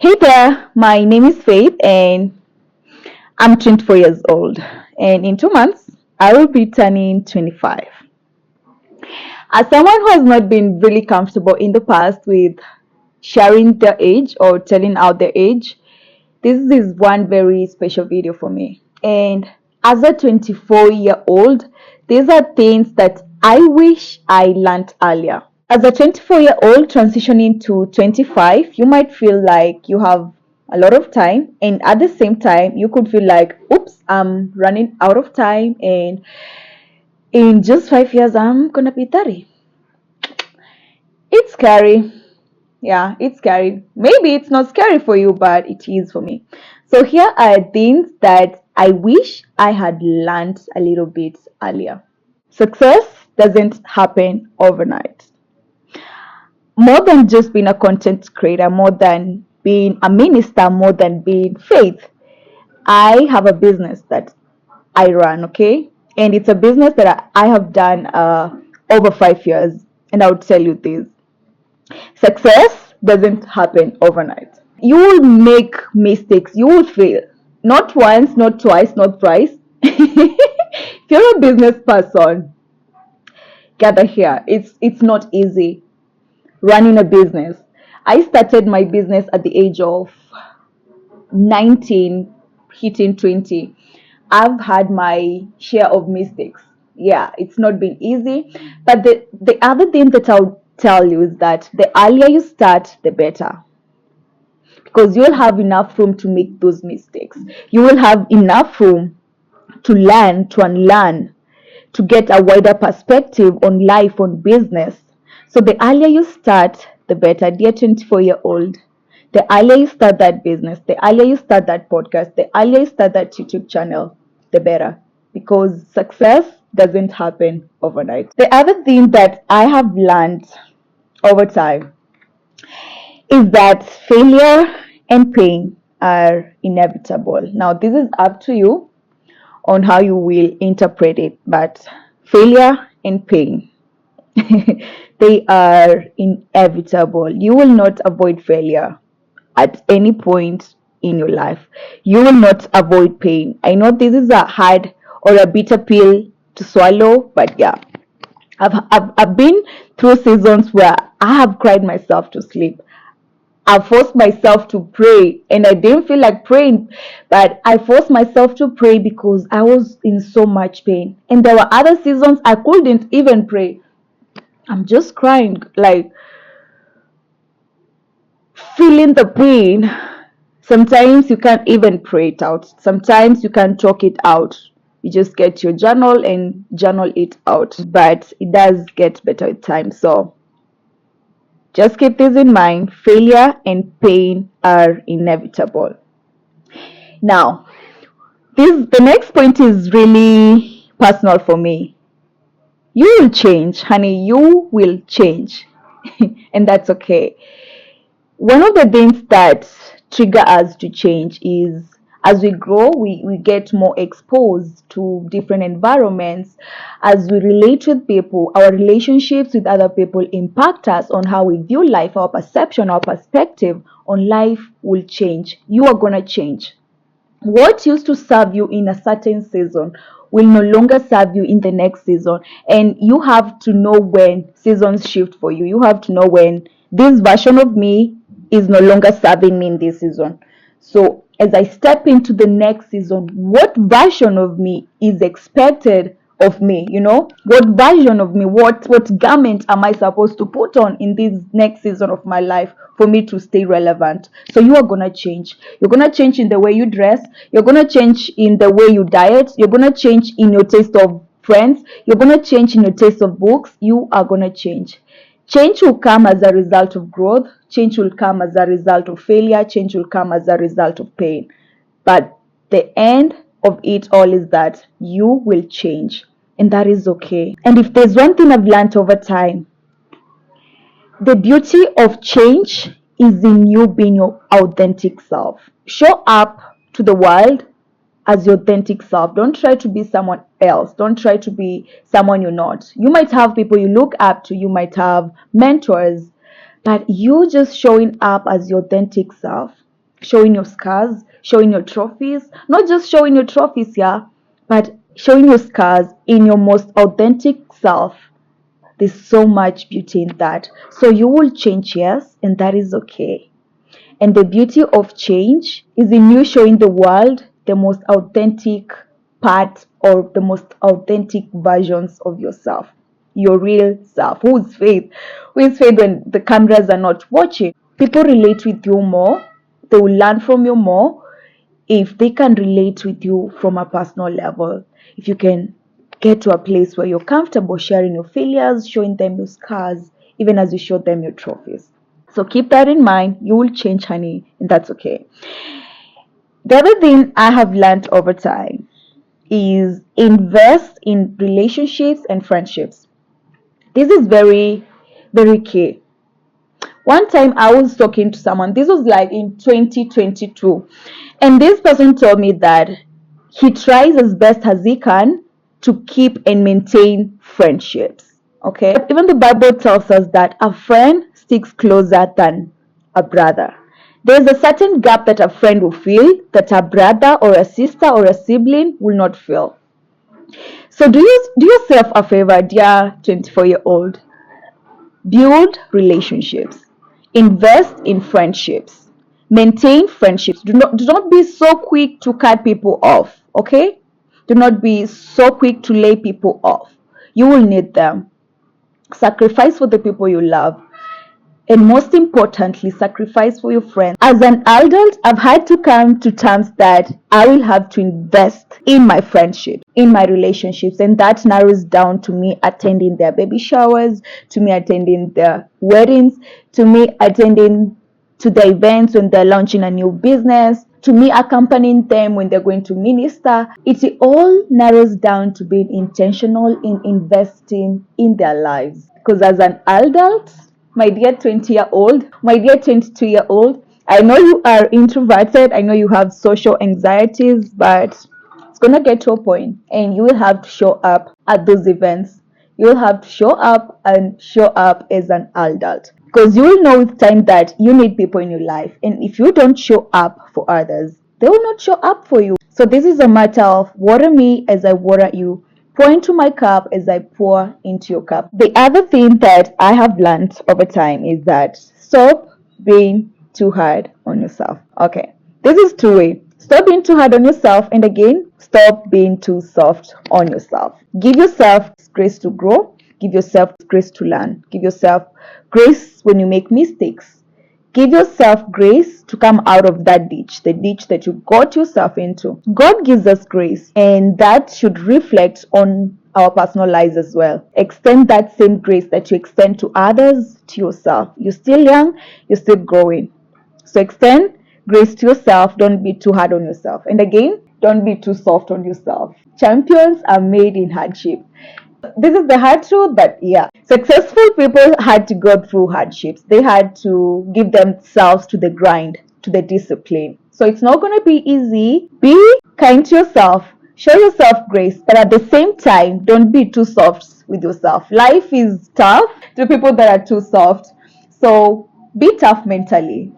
Hey there, my name is Faith and I'm 24 years old. And in 2 months, I will be turning 25. As someone who has not been really comfortable in the past with sharing their age or telling out their age, this is one very special video for me. And as a 24-year-old, these are things that I wish I learned earlier. As a 24-year-old transitioning to 25, you might feel like you have a lot of time, and at the same time, you could feel like, oops, I'm running out of time, and in just 5 years, I'm gonna be 30. It's scary. Yeah, it's scary. Maybe it's not scary for you, but it is for me. So, here are things that I wish I had learned a little bit earlier. Success doesn't happen overnight. More than just being a content creator, more than being a minister, more than being faith, I have a business that I run, okay? And it's a business that I have done over 5 years. And I would tell you this: success doesn't happen overnight. You will make mistakes, you will fail. Not once, not twice, not thrice. If you're a business person, gather here. It's not easy running a business. I started my business at the age of 19, hitting 20. I've had my share of mistakes. Yeah, it's not been easy. But the other thing that I'll tell you is that the earlier you start, the better. Because you'll have enough room to make those mistakes. You will have enough room to learn, to unlearn, to get a wider perspective on life, on business. So the earlier you start, the better. Dear 24-year-old, the earlier you start that business, the earlier you start that podcast, the earlier you start that YouTube channel, the better. Because success doesn't happen overnight. The other thing that I have learned over time is that failure and pain are inevitable. Now, this is up to you on how you will interpret it, but failure and pain, they are inevitable. You will not avoid failure at any point in your life. You will not avoid pain. I know this is a hard or a bitter pill to swallow, but yeah, I've been through seasons where I have cried myself to sleep. I forced myself to pray and I didn't feel like praying, but I forced myself to pray because I was in so much pain. And there were other seasons I couldn't even pray. I'm just crying, like feeling the pain. Sometimes you can't even pray it out. Sometimes you can't talk it out. You just get your journal and journal it out. But it does get better with time. So just keep this in mind. Failure and pain are inevitable. Now, the next point is really personal for me. You will change, honey. You will change, and that's okay. One of the things that trigger us to change is as we grow, we get more exposed to different environments. As we relate with people, our relationships with other people impact us on how we view life. Our perception, our perspective on life will change. You are going to change. What used to serve you in a certain season will no longer serve you in the next season. And you have to know when seasons shift for you. You have to know when this version of me is no longer serving me in this season. So as I step into the next season, what version of me is expected of me? What version of me, what garment am I supposed to put on in this next season of my life for me to stay relevant? So you are gonna change. You're gonna change in the way you dress. You're gonna change in the way you diet. You're gonna change in your taste of friends. You're gonna change in your taste of books. You are gonna change. Change will come as a result of growth. Change will come as a result of failure. Change will come as a result of pain. But the end of it all is that you will change. And that is okay. And if there's one thing I've learned over time, the beauty of change is in you being your authentic self. Show up to the world as your authentic self. Don't try to be someone else. Don't try to be someone you're not. You might have people you look up to, you might have mentors, but you just showing up as your authentic self, showing your scars, showing your trophies, not just showing your trophies, yeah, but showing your scars in your most authentic self. There's so much beauty in that. So you will change, yes, and that is okay. And the beauty of change is in you showing the world the most authentic part or the most authentic versions of yourself, your real self. Who's faith? Who is faith when the cameras are not watching? People relate with you more, they will learn from you more if they can relate with you from a personal level. If you can get to a place where you're comfortable sharing your failures, showing them your scars, even as you show them your trophies. So keep that in mind. You will change, honey, and that's okay. The other thing I have learned over time is invest in relationships and friendships. This is very, very key. One time I was talking to someone, this was like in 2022, and this person told me that he tries as best as he can to keep and maintain friendships. Okay? But even the Bible tells us that a friend sticks closer than a brother. There's a certain gap that a friend will feel that a brother or a sister or a sibling will not feel. So do yourself a favor, dear 24-year-old. Build relationships. Invest in friendships. Maintain friendships. Do not be so quick to cut people off, okay? Do not be so quick to lay people off. You will need them. Sacrifice for the people you love. And most importantly, sacrifice for your friends. As an adult, I've had to come to terms that I will have to invest in my friendship, in my relationships, and that narrows down to me attending their baby showers, to me attending their weddings, to me attending to the events when they're launching a new business, to me accompanying them when they're going to minister. It all narrows down to being intentional in investing in their lives. Because as an adult, my dear 20-year-old, my dear 22-year-old, I know you are introverted, I know you have social anxieties, but it's gonna get to a point and you will have to show up at those events. You'll have to show up and show up as an adult, because you will know with time that you need people in your life, and if you don't show up for others, they will not show up for you. So this is a matter of water me as I water you, pour into my cup as I pour into your cup. The other thing that I have learned over time is that stop being too hard on yourself. Okay, this is two-way. Stop being too hard on yourself, and again, stop being too soft on yourself. Give yourself grace to grow. Give yourself grace to learn. Give yourself grace when you make mistakes. Give yourself grace to come out of that ditch, the ditch that you got yourself into. God gives us grace, and that should reflect on our personal lives as well. Extend that same grace that you extend to others to yourself. You're still young, you're still growing. So extend grace to yourself. Don't be too hard on yourself. And again, don't be too soft on yourself. Champions are made in hardship. This is the hard truth, but yeah. Successful people had to go through hardships. They had to give themselves to the grind, to the discipline. So it's not going to be easy. Be kind to yourself. Show yourself grace, but at the same time, don't be too soft with yourself. Life is tough to people that are too soft. So be tough mentally.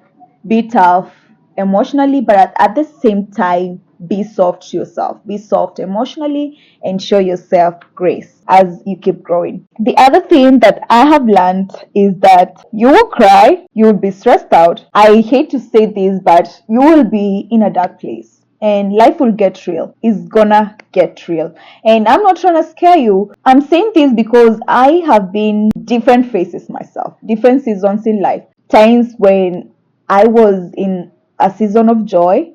Be tough emotionally, but at the same time, be soft to yourself. Be soft emotionally and show yourself grace as you keep growing. The other thing that I have learned is that you will cry, you will be stressed out. I hate to say this, but you will be in a dark place. And life will get real. It's gonna get real. And I'm not trying to scare you. I'm saying this because I have been different phases myself, different seasons in life. Times when I was in a season of joy,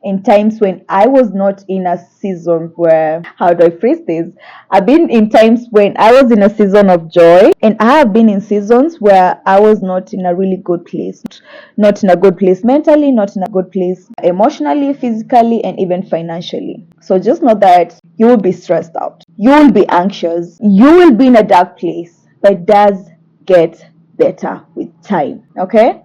in times when I was not in a season where, how do I phrase this? I've been in times when I was in a season of joy, and I have been in seasons where I was not in a really good place. Not in a good place mentally, not in a good place emotionally, physically, and even financially. So just know that you will be stressed out. You will be anxious. You will be in a dark place, but it does get better with time. Okay?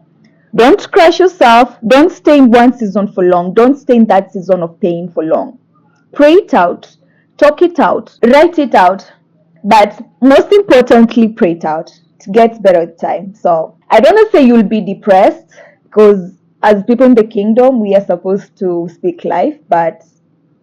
Don't crush yourself. Don't stay in one season for long. Don't stay in that season of pain for long. Pray it out. Talk it out. Write it out. But most importantly, pray it out. It gets better with time. So I don't want to say you'll be depressed, because as people in the kingdom, we are supposed to speak life, but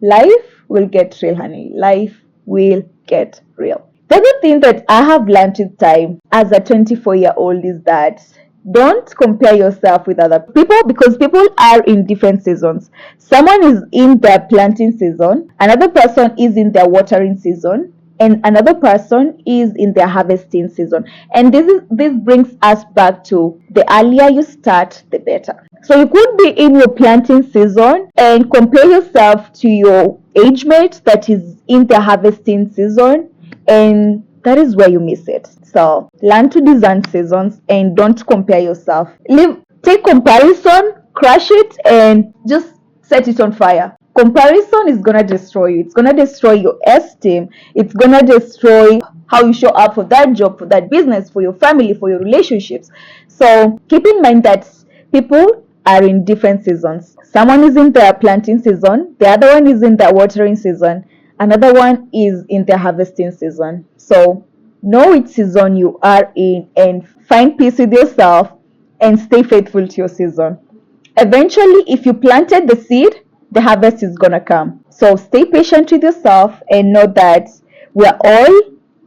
life will get real, honey. Life will get real. The other thing that I have learned with time as a 24-year-old is that don't compare yourself with other people, because people are in different seasons. Someone is in their planting season, another person is in their watering season, and another person is in their harvesting season. And this brings us back to the earlier you start, the better. So you could be in your planting season and compare yourself to your age mate that is in the harvesting season, and that is where you miss it. So learn to discern seasons and don't compare yourself. Take comparison, crush it, and just set it on fire. Comparison is gonna destroy you. It's gonna destroy your esteem. It's gonna destroy how you show up for that job, for that business, for your family, for your relationships. So keep in mind that people are in different seasons. Someone is in their planting season, the other one is in their watering season, another one is in their harvesting season. So know which season you are in and find peace with yourself and stay faithful to your season. Eventually, if you planted the seed, the harvest is gonna come. So stay patient with yourself and know that we're all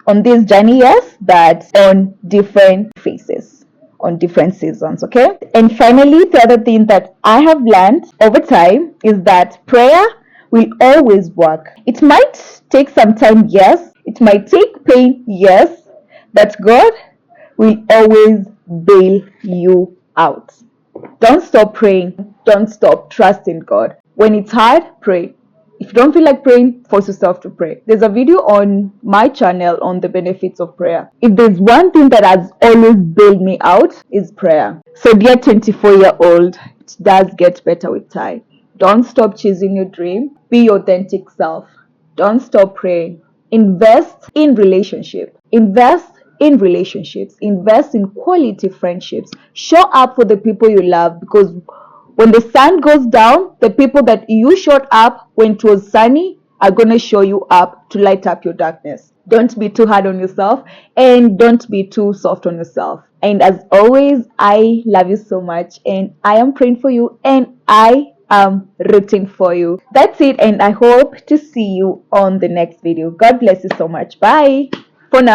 on this journey, yes, but on different phases, on different seasons, okay? And finally, the other thing that I have learned over time is that prayer will always work. It might take some time, yes. It might take pain, yes. But God will always bail you out. Don't stop praying. Don't stop trusting God. When it's hard, pray. If you don't feel like praying, force yourself to pray. There's a video on my channel on the benefits of prayer. If there's one thing that has always bailed me out, is prayer. So dear 24-year-old, it does get better with time. Don't stop chasing your dream. Be your authentic self. Don't stop praying. Invest in relationship. Invest in relationships. Invest in quality friendships. Show up for the people you love, because when the sun goes down, the people that you showed up when it was sunny are going to show you up to light up your darkness. Don't be too hard on yourself and don't be too soft on yourself. And as always, I love you so much and I am praying for you and I am rooting for you. That's it, and I hope to see you on the next video. God bless you so much. Bye for now.